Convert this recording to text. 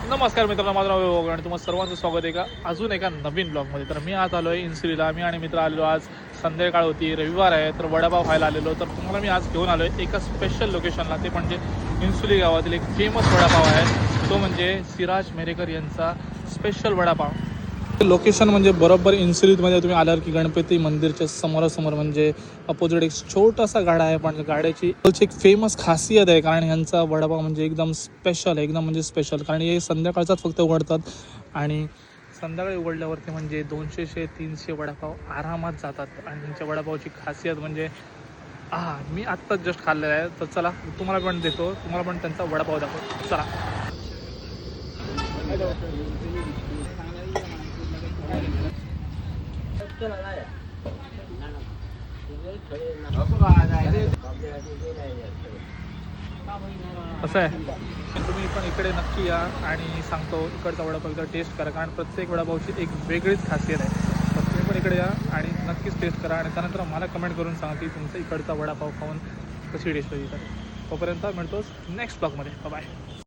नमस्कार मित्रांनो, माझं नाव योगेश आणि तुम्हाला सर्वांचं स्वागत आहे अजून एका नवीन ब्लॉगमध्ये. तर मी आज आलो आहे इन्सुलीला. मी आणि मित्र आलेलो. आज संध्याकाळ होती, रविवार आहे, तर वडापाव खायला आलेलो. तर तुम्हाला मी आज घेऊन आलो आहे एका स्पेशल लोकेशनला. ते म्हणजे इन्सुली गावातील एक फेमस वडापाव आहे, तो म्हणजे सिराज मेरेकर यांचा स्पेशल वडापाव. लोकेशन म्हणजे बरोबर इन्सुलीमध्ये तुम्ही आल्यावर की गणपती मंदिरच्या समोरासमोर म्हणजे अपोजिट एक छोटासा गाडा आहे, पण गाड्याची एक फेमस खासियत आहे, कारण यांचा वडापाव म्हणजे एकदम स्पेशल आहे, एकदम म्हणजे स्पेशल. कारण हे संध्याकाळचाच फक्त उघडतात आणि संध्याकाळी उघडल्यावरती म्हणजे 200-300 वडापाव आरामात जातात. आणि त्यांच्या वडापावची खासियत म्हणजे मी आत्ताच जस्ट खाल्लेला आहे. तर चला तुम्हाला पण देतो, तुम्हाला पण त्यांचा वडापाव दाखवतो. चला. असं आहे, तुम्ही पण इकडे नक्की या आणि सांगतो इकडचा वडापाव एकदा टेस्ट करा, कारण प्रत्येक वडापावची एक वेगळीच खासियत आहे. तर तुम्ही पण इकडे या आणि नक्कीच टेस्ट करा आणि त्यानंतर मला कमेंट करून सांगा की तुमचा इकडचा वडापाव खाऊन कशी टेस्ट होती. तर तोपर्यंत मिळतोच नेक्स्ट ब्लॉगमध्ये. बाय.